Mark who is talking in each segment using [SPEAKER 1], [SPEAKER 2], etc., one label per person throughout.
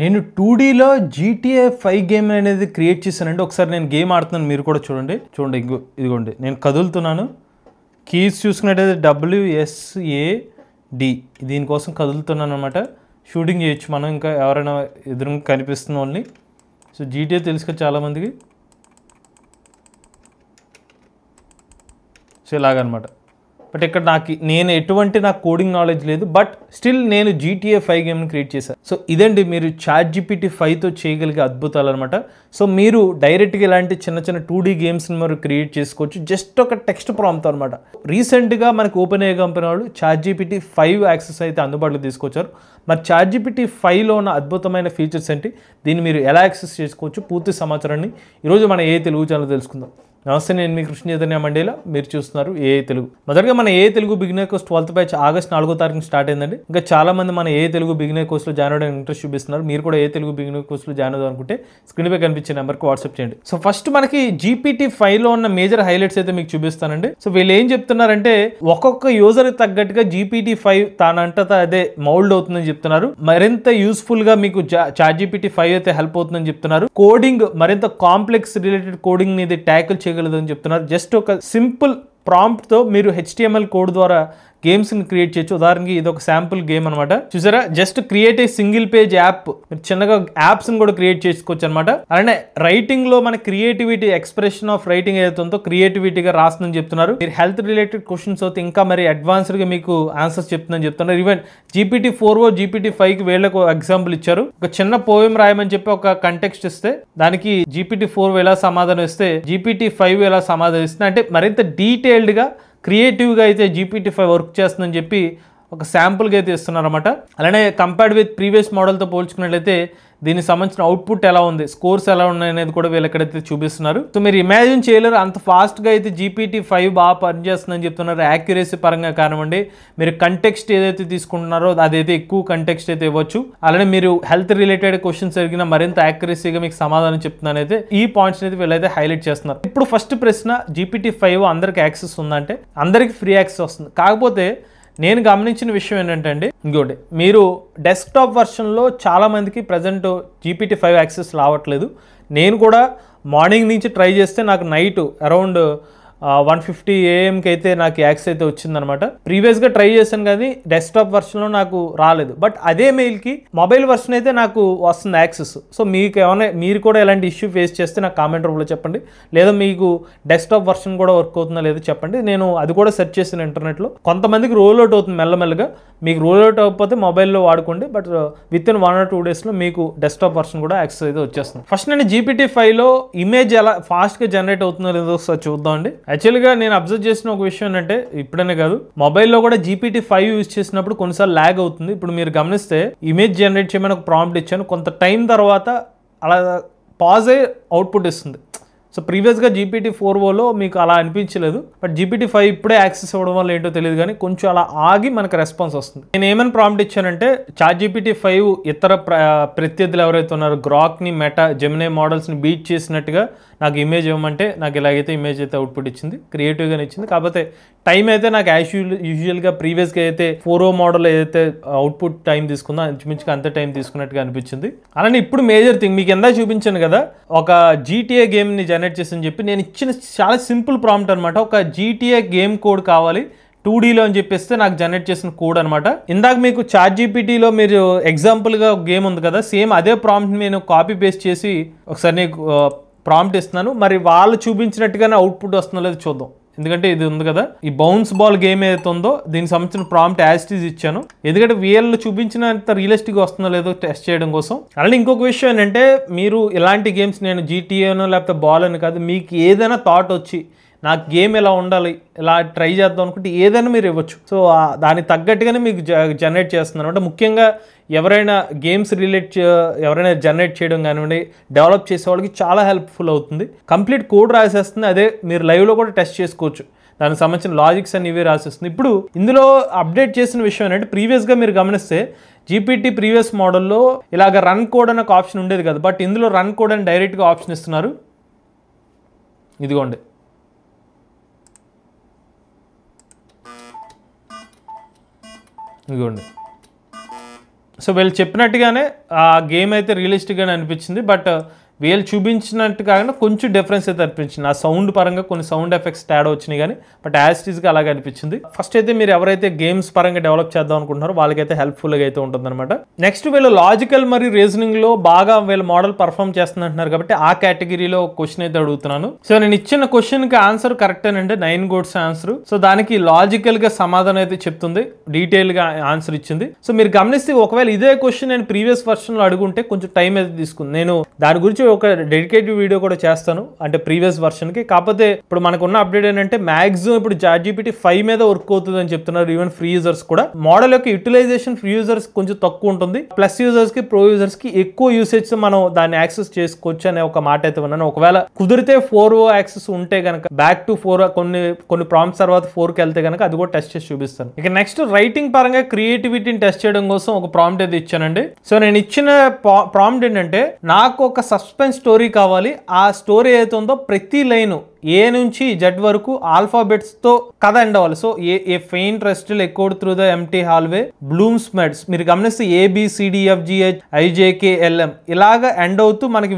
[SPEAKER 1] నేను 2Dలో GTA 5 game అనేది create చేశానండి. ఒకసారి నేను గేమ్ ఆడుతున్నాను, మీరు కూడా చూడండి. ఇదిగోండి నేను కదులుతున్నాను. కీస్ చూసుకున్నట్టయితే WSAD, దీనికోసం కదులుతున్నాను అనమాట. షూటింగ్ చేయొచ్చు మనం, ఇంకా ఎవరైనా ఎదురుగా కనిపిస్తున్న వాళ్ళని. సో GTA తెలుసు కదా చాలామందికి. సో ఇలాగనమాట. బట్ ఇక్కడ నేను ఎటువంటి నాకు కోడింగ్ నాలెడ్జ్ లేదు, బట్ స్టిల్ నేను GTA 5 గేమ్ని క్రియేట్ చేశాను. సో ఇదండి మీరు ChatGPT 5తో చేయగలిగే అద్భుతాలు అనమాట. సో మీరు డైరెక్ట్గా ఇలాంటి చిన్న చిన్న 2D గేమ్స్ని మీరు క్రియేట్ చేసుకోవచ్చు, జస్ట్ ఒక టెక్స్ట్ ప్రాంప్ట్ అనమాట. రీసెంట్గా మనకు ఓపెన్ AI కంపెనీ వాళ్ళు ChatGPT 5 యాక్సెస్ అయితే అందుబాటులో తీసుకొచ్చారు. మరి ChatGPT 5లో ఉన్న అద్భుతమైన ఫీచర్స్ ఏంటి, దీన్ని మీరు ఎలా యాక్సెస్ చేసుకోవచ్చు, పూర్తి సమాచారాన్ని ఈరోజు మన AI తెలుగు ఛానల్ తెలుసుకుందాం. నమస్తే, నేను మీ కృష్ణ చైతన్య మండేలా, మీరు చూస్తున్నారు AI తెలుగు. మొదటగా మన AI Telugu beginner course 12th batch August 4వ తారీఖున స్టార్ట్ అయిందండి. ఇంకా చాలా మంది మన AI తెలుగు బిగినర్ కోర్సులో జాయిన్ అవ్వడానికి ఇంట్రెస్ట్ చూపిస్తున్నారు. మీరు కూడా AI తెలుగు బిగినర్ కోర్సులో జాయిన్ అవుదాం అనుకుంటే స్క్రీన్ పై కనిపించే నెంబర్కి వాట్సాప్ చేయండి. సో ఫస్ట్ మనకి GPT 5లో ఉన్న మేజర్ హైలైట్స్ అయితే మీకు చూపిస్తానండి. సో వీళ్ళు ఏం చెప్తున్నారంటే, ఒక్కొక్క యూజర్ తగ్గట్టుగా GPT 5 తానంతటా అదే మౌల్డ్ అవుతుందని చెప్తున్నారు. మరింత యూస్ఫుల్ గా మీకు ChatGPT 5 అయితే హెల్ప్ అవుతుందని చెప్తున్నారు. కోడింగ్ మరింత కాంప్లెక్స్ రిలేటెడ్ కోడింగ్ ని ట్యాకిల్ చేయగలదని చెప్తున్నారు. జస్ట్ ఒక సింపుల్ ప్రాంప్ట్ తో మీరు HTML కోడ్ ద్వారా గేమ్స్ ని క్రియేట్ చేయొచ్చు. ఉదాహరణకి ఇది ఒక శాంపుల్ గేమ్ అనమాట. చూసారా, just create a single page app. మీరు చిన్నగా యాప్స్ ని కూడా క్రియేట్ చేసుకోవచ్చు అనమాట. అలానే రైటింగ్ లో మన క్రియేటివిటీ, ఎక్స్ప్రెషన్ ఆఫ్ రైటింగ్ ఏదైతే ఉందో క్రియేటివిటీగా రాస్తుందని చెప్తున్నారు. మీరు హెల్త్ రిలేటెడ్ క్వశ్చన్స్ అయితే ఇంకా మరి అడ్వాన్స్డ్ గా మీకు ఆన్సర్స్ చెప్తుందని చెప్తున్నారు. ఈవెన్ GPT 4 GPT 5 వీళ్ళకు ఎగ్జాంపుల్ ఇచ్చారు. ఒక చిన్న పోయం రాయమని చెప్పి ఒక కంటెక్స్ట్ ఇస్తే దానికి GPT 4 ఎలా సమాధానం ఇస్తే GPT 5 ఎలా సమాధానం ఇస్తుంది అంటే మరింత డీటెయిల్డ్ గా క్రియేటివ్గా అయితే GPT 5 వర్క్ చేస్తుందని చెప్పి ఒక శాంపుల్గా అయితే ఇస్తున్నారన్నమాట. అలానే కంపేర్డ్ విత్ ప్రీవియస్ మోడల్తో పోల్చుకున్నట్లయితే దీనికి సంబంధించిన అవుట్పుట్ ఎలా ఉంది, స్కోర్స్ ఎలా ఉన్నాయి అనేది కూడా వీళ్ళు ఎక్కడైతే చూపిస్తున్నారు. సో మీరు ఇమాజిన్ చేయలేరు, అంత ఫాస్ట్గా అయితే GPT 5 బాగా పనిచేస్తుందని చెప్తున్నారు. యాక్యురసీ పరంగా కానివ్వండి, మీరు కంటెక్స్ట్ ఏదైతే తీసుకుంటున్నారో అదైతే ఎక్కువ కంటెక్స్ట్ అయితే ఇవ్వచ్చు. అలానే మీరు హెల్త్ రిలేటెడ్ క్వశ్చన్స్ అడిగినా మరింత యాక్యురసీగా మీకు సమాధానం చెప్తున్నాను అయితే ఈ పాయింట్స్ అయితే వీళ్ళైతే హైలైట్ చేస్తున్నారు. ఇప్పుడు ఫస్ట్ ప్రశ్న, GPT 5 అందరికి యాక్సెస్ ఉందంటే అందరికి ఫ్రీ యాక్సెస్ వస్తుంది. కాకపోతే నేను గమనించిన విషయం ఏంటంటే అండి, ఇంకోటి, మీరు డెస్క్టాప్ వర్షన్లో చాలామందికి ప్రజెంట్ GPT 5 యాక్సెస్ రావట్లేదు. నేను కూడా మార్నింగ్ నుంచి ట్రై చేస్తే నాకు నైట్ అరౌండ్ 1:50 AM అయితే నాకు యాక్సెస్ అయితే వచ్చిందనమాట. ప్రీవియస్గా ట్రై చేశాను కానీ డెస్క్టాప్ వర్షన్లో నాకు రాలేదు. బట్ అదే మెయిల్కి మొబైల్ వర్షన్ అయితే నాకు వస్తుంది యాక్సెస్. సో మీకు ఏమైనా మీరు కూడా ఎలాంటి ఇష్యూ ఫేస్ చేస్తే నాకు కామెంట్ రూపంలో చెప్పండి, లేదా మీకు డెస్క్టాప్ వర్షన్ కూడా వర్క్ అవుతుందా లేదో చెప్పండి. నేను అది కూడా సెర్చ్ చేసిన ఇంటర్నెట్లో. కొంతమందికి రోల్ అవుట్ అవుతుంది మెల్లమెల్లగా, మీకు రోల్ అవుట్ అవ్వకపోతే మొబైల్లో వాడుకోండి. బట్ విత్ ఇన్ 1 or 2 daysలో మీకు డెస్క్టాప్ వర్షన్ కూడా యాక్సెస్ అయితే వచ్చేస్తుంది. ఫస్ట్ నేను GPT 5లో ఇమేజ్ ఎలా ఫాస్ట్గా జనరేట్ అవుతుందో లేదో ఒకసారి చూద్దామండి. యాక్చువల్గా నేను అబ్జర్వ్ చేసిన ఒక విషయం ఏంటంటే, ఇప్పుడనే కాదు మొబైల్లో కూడా GPT 5 యూజ్ చేసినప్పుడు కొన్నిసార్లు ల్యాగ్ అవుతుంది. ఇప్పుడు మీరు గమనిస్తే ఇమేజ్ జనరేట్ చేయమని ఒక ప్రాంప్ట్ ఇచ్చాను, కొంత టైం తర్వాత అలా పాజ్ అయ్యి అవుట్పుట్ ఇస్తుంది. సో ప్రీవియస్గా GPT 4లో మీకు అలా అనిపించలేదు, బట్ GPT 5 ఇప్పుడే యాక్సెస్ ఇవ్వడం వల్ల ఏంటో తెలియదు కానీ కొంచెం అలా ఆగి మనకు రెస్పాన్స్ వస్తుంది. నేను ఏమైనా ప్రాంప్ట్ ఇచ్చానంటే, ChatGPT 5 ఇతర ప్రత్యర్థులు ఎవరైతే ఉన్నారో గ్రాక్ని, మెటా, జెమినీ మోడల్స్ని బీట్ చేసినట్టుగా నాకు ఇమేజ్ ఇవ్వమంటే నాకు ఇలాగైతే ఇమేజ్ అయితే అవుట్పుట్ ఇచ్చింది, క్రియేటివ్గానే ఇచ్చింది. కాకపోతే టైం అయితే నాకు యూజువల్గా ప్రీవియస్గా అయితే 4O మోడల్ ఏదైతే అవుట్పుట్ టైం తీసుకుందో ఇంచుమించుగా అంతే టైం తీసుకున్నట్టుగా అనిపించింది. అలానే ఇప్పుడు మేజర్ థింగ్ మీకు ఎందా చూపించాను కదా, ఒక GTA గేమ్ని జనరేట్ చేసి చెప్పి నేను ఇచ్చిన చాలా సింపుల్ ప్రాంప్ట్ అనమాట. ఒక GTA గేమ్ కోడ్ కావాలి 2Dలో అని చెప్పేస్తే నాకు జనరేట్ చేసిన కోడ్ అనమాట. ఇందాక మీకు ChatGPTలో మీరు ఎగ్జాంపుల్గా గేమ్ ఉంది కదా, సేమ్ అదే ప్రాంప్ట్ నేను కాపీ పేస్ట్ చేసి ఒకసారి నీకు ప్రాంప్ట్ ఇస్తున్నాను. మరి వాళ్ళు చూపించినట్టుగానే అవుట్పుట్ వస్తుందో లేదో చూద్దాం. ఎందుకంటే ఇది ఉంది కదా, ఈ బౌన్స్ బాల్ గేమ్ ఏదైతే ఉందో దీనికి సంబంధించిన ప్రాంప్ట్ యాజ్ ఇట్ ఈజ్ ఇచ్చాను. ఎందుకంటే వీళ్ళు చూపించినంత రియలిస్టిక్గా వస్తుందో లేదో టెస్ట్ చేయడం కోసం. అలానే ఇంకొక విషయం ఏంటంటే, మీరు ఇలాంటి గేమ్స్, నేను GTAనో లేకపోతే బాల్ అని కాదు, మీకు ఏదైనా థాట్ వచ్చి నాకు గేమ్ ఎలా ఉండాలి, ఇలా ట్రై చేద్దాం అనుకుంటే ఏదైనా మీరు ఇవ్వచ్చు. సో దానికి తగ్గట్టుగానే మీకు జనరేట్ చేస్తున్నారు అంటే. ముఖ్యంగా ఎవరైనా గేమ్స్ ఎవరైనా జనరేట్ చేయడం కానివ్వండి, డెవలప్ చేసే వాళ్ళకి చాలా హెల్ప్ఫుల్ అవుతుంది. కంప్లీట్ కోడ్ రాసేస్తుంది, అదే మీరు లైవ్లో కూడా టెస్ట్ చేసుకోవచ్చు. దానికి సంబంధించిన లాజిక్స్ అన్ని ఇవే రాసేస్తుంది. ఇప్పుడు ఇందులో అప్డేట్ చేసిన విషయం ఏంటంటే, ప్రీవియస్గా మీరు గమనిస్తే GPT ప్రీవియస్ మోడల్లో ఇలాగ రన్ కోడ్ అనే ఒక ఆప్షన్ ఉండేది కదా, బట్ ఇందులో రన్ కోడ్ అని డైరెక్ట్గా ఆప్షన్ ఇస్తున్నారు. ఇదిగోండి, సో వీళ్ళు చెప్పినట్టుగానే ఆ గేమ్ అయితే రియలిస్టిక్గానే అనిపించింది. బట్ వీళ్ళు చూపించినట్టు కాకుండా కొంచెం డిఫరెన్స్ అయితే అనిపించింది. ఆ సౌండ్ పరంగా కొన్ని సౌండ్ ఎఫెక్ట్స్ తేడా వచ్చినాయి కానీ బట్ యాజ్ ఇట్ ఈస్గా అలాగే అనిపించింది. ఫస్ట్ అయితే మీరు ఎవరైతే గేమ్స్ పరంగా డెవలప్ చేద్దాం అనుకుంటున్నారో వాళ్ళకైతే హెల్ప్ఫుల్గా అయితే ఉంటుందన్నమాట. నెక్స్ట్ వీళ్ళు లాజికల్ మరియు రీజనింగ్లో బాగా వీళ్ళ మోడల్ పర్ఫామ్ చేస్తుందంటున్నారు కాబట్టి ఆ కేటగిరీలో క్వశ్చన్ అయితే అడుగుతున్నాను. సో నేను ఇచ్చిన క్వశ్చన్కి ఆన్సర్ కరెక్టేనండి, 9 గోడ్స్ ఆన్సర్. సో దానికి లాజికల్గా సమాధానం అయితే చెప్తుంది, డీటెయిల్గా ఆన్సర్ ఇచ్చింది. సో మీరు గమనిస్తే ఒకవేళ ఇదే క్వశ్చన్ నేను ప్రీవియస్ వర్షన్లో అడుగుంటే కొంచెం టైం అయితే తీసుకుంది. నేను దాని గురించి ఒక డెడికేటివ్ వీడియో కూడా చేస్తాను, అంటే ప్రీవియస్ వర్షన్కి. కాకపోతే ఇప్పుడు మనకున్న అప్డేట్ ఏంటంటే మ్యాక్సిమం ఇప్పుడు ChatGPT 5 మీద వర్క్ అవుతుంది అని చెప్తున్నారు. ఈవెన్ ఫ్రీ యూజర్స్ కూడా మోడల్ యొక్క యూటిలైజేషన్ ఫ్రీ యూజర్స్ కొంచెం తక్కువ ఉంటుంది, ప్లస్ యూజర్స్ కి ప్రో యూజర్స్ కి ఎక్కువ యూసేజ్ మనం దాన్ని యాక్సెస్ చేసుకోవచ్చు అనే ఒక మాట అయితే విన్నాను. ఒకవేళ కుదిరితే 4 యాక్సెస్ ఉంటే కనుక బ్యాక్ టు 4 కొన్ని ప్రాంప్ట్స్ తర్వాత 4కి వెళ్తే కనుక అది కూడా టెస్ట్ చేసి చూపిస్తాను. ఇక నెక్స్ట్ రైటింగ్ పరంగా క్రియేటివిటీని టెస్ట్ చేయడం కోసం ఒక ప్రాంప్ట్ అయితే ఇచ్చానండి. సో నేను ఇచ్చిన ప్రాంప్ట్ ఏంటంటే నాకు ఒక సస్పెన్స్ స్టోరీ కావాలి, ఆ స్టోరీ ఏదైతే ఉందో ప్రతి లైను ఏ నుంచి జెడ్ వరకు ఆల్ఫాబెట్స్ తో కథ ఎండ్ అవ్వాలి. So a faint rustle echoed through the empty hallway blooms meds మీరు గమనిస్తే ABCDFGHIJKLM ఇలాగా ఎండ్ అవుతూ మనకి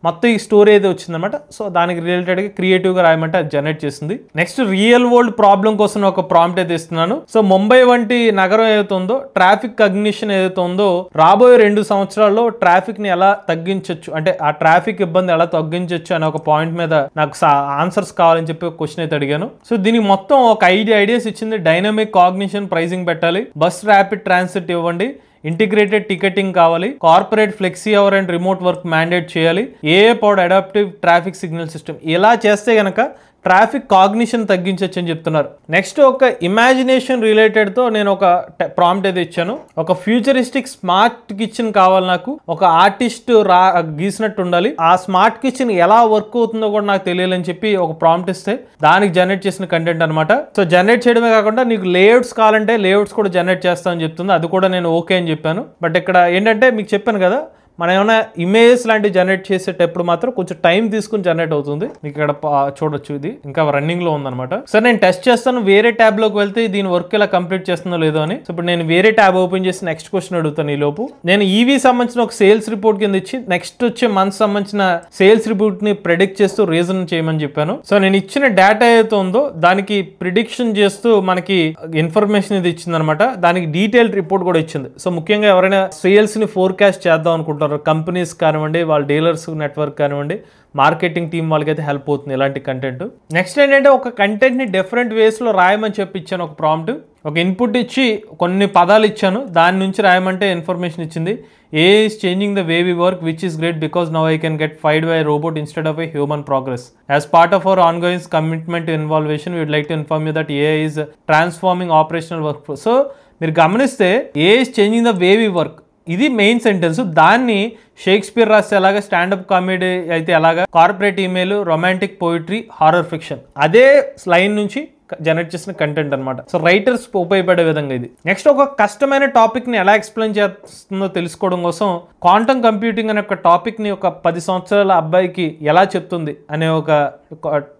[SPEAKER 1] మొత్తం ఈ స్టోరీ అయితే వచ్చిందనమాట. సో దానికి రిలేటెడ్గా క్రియేటివ్గా రాయమంటే అది జనరేట్ చేసింది. నెక్స్ట్ రియల్ వరల్డ్ ప్రాబ్లం కోసం ఒక ప్రాంప్ట్ అయితే ఇస్తున్నాను. సో ముంబై వంటి నగరం ఏదైతే ఉందో ట్రాఫిక్ కగ్నిషన్ ఏదైతే ఉందో రాబోయే 2 సంవత్సరాల్లో ట్రాఫిక్ ని ఎలా తగ్గించవచ్చు, అంటే ఆ ట్రాఫిక్ ఇబ్బంది ఎలా తగ్గించవచ్చు అనే ఒక పాయింట్ మీద నాకు ఆన్సర్స్ కావాలని చెప్పి ఒక క్వశ్చన్ అయితే అడిగాను. సో దీనికి మొత్తం ఒక ఐడియాస్ ఇచ్చింది. డైనమిక్ కాగ్నిషన్ ప్రైజింగ్ పెట్టాలి, బస్ ర్యాపిడ్ ట్రాన్సిట్ ఇవ్వండి, ఇంటిగ్రేటెడ్ టికెటింగ్ కావాలి, corporate flexi hour and remote work mandate చేయాలి, పౌడ్ అడాప్టివ్ ట్రాఫిక్ సిగ్నల్ సిస్టమ్. ఇలా చేస్తే గనక ట్రాఫిక్ కాగ్నిషన్ తగ్గించవచ్చు అని చెప్తున్నారు. నెక్స్ట్ ఒక ఇమాజినేషన్ రిలేటెడ్ తో నేను ఒక ప్రాంప్ట్ అయితే ఇచ్చాను. ఒక ఫ్యూచరిస్టిక్ స్మార్ట్ కిచెన్ కావాలి నాకు, ఒక ఆర్టిస్ట్ గీసినట్టు ఉండాలి, ఆ స్మార్ట్ కిచెన్ ఎలా వర్క్ అవుతుందో కూడా నాకు తెలియాలని చెప్పి ఒక ప్రాంప్ట్ ఇస్తే దానికి జనరేట్ చేసిన కంటెంట్ అనమాట. సో జనరేట్ చేయడమే కాకుండా నీకు లేఅవుట్స్ కావాలంటే లేఅవుట్స్ కూడా జనరేట్ చేస్తామని చెప్తుంది. అది కూడా నేను ఓకే అని చెప్పాను. బట్ ఇక్కడ ఏంటంటే మీకు చెప్పాను కదా, మనం ఏమైనా ఇమేజెస్ లాంటివి జనరేట్ చేసేటప్పుడు మాత్రం కొంచెం టైం తీసుకుని జనరేట్ అవుతుంది. మీకు ఇక్కడ చూడొచ్చు, ఇది ఇంకా రన్నింగ్ లో ఉందన్నమాట. సరే నేను టెస్ట్ చేస్తాను, వేరే ట్యాబ్ లోకి వెళ్తే దీని వర్క్ ఎలా కంప్లీట్ చేస్తుందో లేదో అని. సో ఇప్పుడు నేను వేరే ట్యాబ్ ఓపెన్ చేసి నెక్స్ట్ క్వశ్చన్ అడుగుతాను. ఈ లోపు నేను ఈవీ సంబంధించిన ఒక సేల్స్ రిపోర్ట్ కింద ఇచ్చి నెక్స్ట్ వచ్చే మంత్ సంబంధించిన సేల్స్ రిపోర్ట్ ని ప్రిడిక్ట్ చేస్తూ రీజన్ చేయమని చెప్పాను. సో నేను ఇచ్చిన డేటా ఏదైతే ఉందో దానికి ప్రిడిక్షన్ చేస్తూ మనకి ఇన్ఫర్మేషన్ ఇది ఇచ్చిందనమాట. దానికి డీటెయిల్ రిపోర్ట్ కూడా ఇచ్చింది. సో ముఖ్యంగా ఎవరైనా సేల్స్ ని ఫోర్కాస్ట్ చేద్దాం అనుకుంటారు, కంపెనీస్ కానివ్వండి, వాళ్ళ డీలర్స్ నెట్వర్క్ కానివ్వండి, మార్కెటింగ్ టీం వాళ్ళకైతే హెల్ప్ అవుతుంది ఇలాంటి కంటెంట్. నెక్స్ట్ ఏంటంటే ఒక కంటెంట్ ని డిఫరెంట్ వేస్ లో రాయమని చెప్పి ఇచ్చాను. ఒక ప్రాంప్ట్, ఒక ఇన్పుట్ ఇచ్చి కొన్ని పదాలు ఇచ్చాను, దాని నుంచి రాయమంటే ఇన్ఫర్మేషన్ ఇచ్చింది. AI is changing the way we work, which is great because now I can get fired by a robot instead of a human progress. As part of our ongoing commitment to innovation, we would like to inform you that AI is transforming operational workflow. So మీరు గమనిస్తే AI is changing the way we work, ఇది main sentence. దాన్ని Shakespeare రాస్తే ఎలాగా, stand up comedy అయితే ఎలాగా, corporate email, romantic poetry, horror fiction అదే line నుంచి జనరేట్ చేసిన కంటెంట్ అనమాట. సో రైటర్స్ ఉపయోగపడే విధంగా ఇది. నెక్స్ట్ ఒక కష్టమైన టాపిక్ ని ఎలా ఎక్స్ప్లెయిన్ చేస్తుందో తెలుసుకోవడం కోసం క్వాంటమ్ కంప్యూటింగ్ అనే ఒక టాపిక్ ని ఒక 10 సంవత్సరాల అబ్బాయికి ఎలా చెప్తుంది అనే ఒక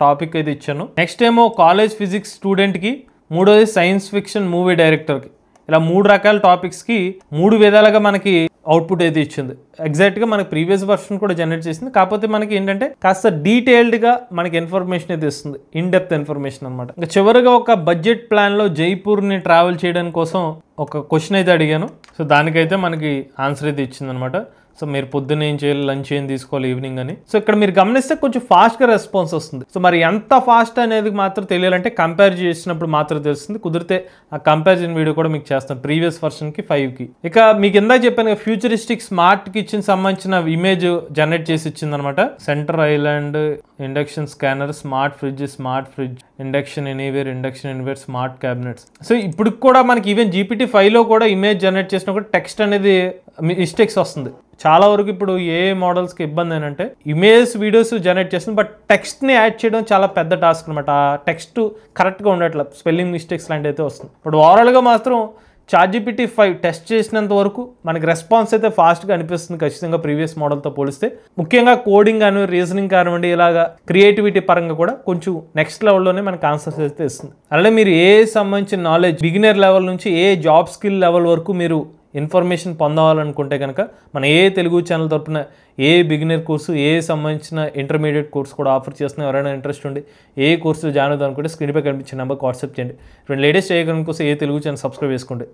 [SPEAKER 1] టాపిక్ అయితే ఇచ్చాను. నెక్స్ట్ ఏమో కాలేజ్ ఫిజిక్స్ స్టూడెంట్ కి, మూడోది సైన్స్ ఫిక్షన్ మూవీ డైరెక్టర్ కి. ఇలా 3 రకాల టాపిక్స్ కి 3 విధాలుగా మనకి అవుట్పుట్ అయితే ఇచ్చింది. ఎగ్జాక్ట్గా మనకి ప్రీవియస్ వర్షన్ కూడా జనరేట్ చేసింది. కాకపోతే మనకి ఏంటంటే కాస్త డీటెయిల్డ్గా మనకి ఇన్ఫర్మేషన్ అయితే ఇస్తుంది, ఇన్ డెప్త్ ఇన్ఫర్మేషన్ అనమాట. ఇంకా చివరిగా ఒక బడ్జెట్ ప్లాన్లో జైపూర్ని ట్రావెల్ చేయడం కోసం ఒక క్వశ్చన్ అయితే అడిగాను. సో దానికైతే మనకి ఆన్సర్ అయితే ఇచ్చింది అనమాట. సో మీరు పొద్దున్న ఏం చేయాలి, లంచ్ ఏం తీసుకోవాలి, ఈవినింగ్ అని. సో ఇక్కడ మీరు గమనిస్తే కొంచెం ఫాస్ట్గా రెస్పాన్స్ వస్తుంది. సో మరి ఎంత ఫాస్ట్ అనేది మాత్రం తెలియాలంటే కంపేర్ చేసినప్పుడు మాత్రం తెలుస్తుంది. కుదిరితే ఆ కంపారిజన్ వీడియో కూడా మీకు చేస్తాను ప్రీవియస్ వర్షన్కి 5కి. ఇక మీకు ఇందాక చెప్పాను ఫ్యూచరిస్టిక్ స్మార్ట్ కిచెన్ సంబంధించిన ఇమేజ్ జనరేట్ చేసి ఇచ్చిందనమాట. Centre island, induction scanner, smart fridge, induction anywhere, smart cabinets. So ఇప్పుడు కూడా మనకి ఈవెన్ GPT-5లో కూడా ఇమేజ్ జనరేట్ చేసిన కూడా టెక్స్ట్ అనేది మిస్టేక్స్ వస్తుంది. చాలా వరకు ఇప్పుడు ఏ మోడల్స్కి ఇబ్బంది ఏంటంటే ఇమేజ్ వీడియోస్ జనరేట్ చేస్తుంది, బట్ టెక్స్ట్ని యాడ్ చేయడం చాలా పెద్ద టాస్క్ అనమాట. ఆ టెక్స్ట్ కరెక్ట్గా ఉండట్ల, స్పెల్లింగ్ మిస్టేక్స్ లాంటివి అయితే వస్తుంది. ఇప్పుడు ఓవరాల్గా మాత్రం ChatGPT-5 టెస్ట్ చేసినంత వరకు మనకి రెస్పాన్స్ అయితే ఫాస్ట్గా అనిపిస్తుంది ఖచ్చితంగా ప్రీవియస్ మోడల్తో పోలిస్తే. ముఖ్యంగా కోడింగ్ కానీ, రీజనింగ్ కానివ్వండి, ఇలాగా క్రియేటివిటీ పరంగా కూడా కొంచెం నెక్స్ట్ లెవెల్లోనే మనకి ఆన్సర్స్ అయితే ఇస్తుంది. అలాగే మీరు ఏ సంబంధించిన నాలెడ్జ్ బిగినర్ లెవెల్ నుంచి ఏ జాబ్ స్కిల్ లెవెల్ వరకు మీరు ఇన్ఫర్మేషన్ పొందాలనుకుంటే కనుక మన ఏ తెలుగు ఛానల్ తరపున ఏ బిగినర్ కోర్సు ఏ సంబంధించిన ఇంటర్మీడియట్ కోర్సు కూడా ఆఫర్ చేస్తున్నా ఎవరైనా ఇంట్రెస్ట్ ఉండి ఏ కోర్సు జాయిన్ అవుదాం అనుకుంటే స్క్రీన్పై కనిపించిన నెంబర్కి వాట్సాప్ చేయండి. ఇప్పుడు లేటెస్ట్ ఏ కోసం ఏ తెలుగు ఛానల్ సబ్స్క్రైబ్ చేసుకోండి.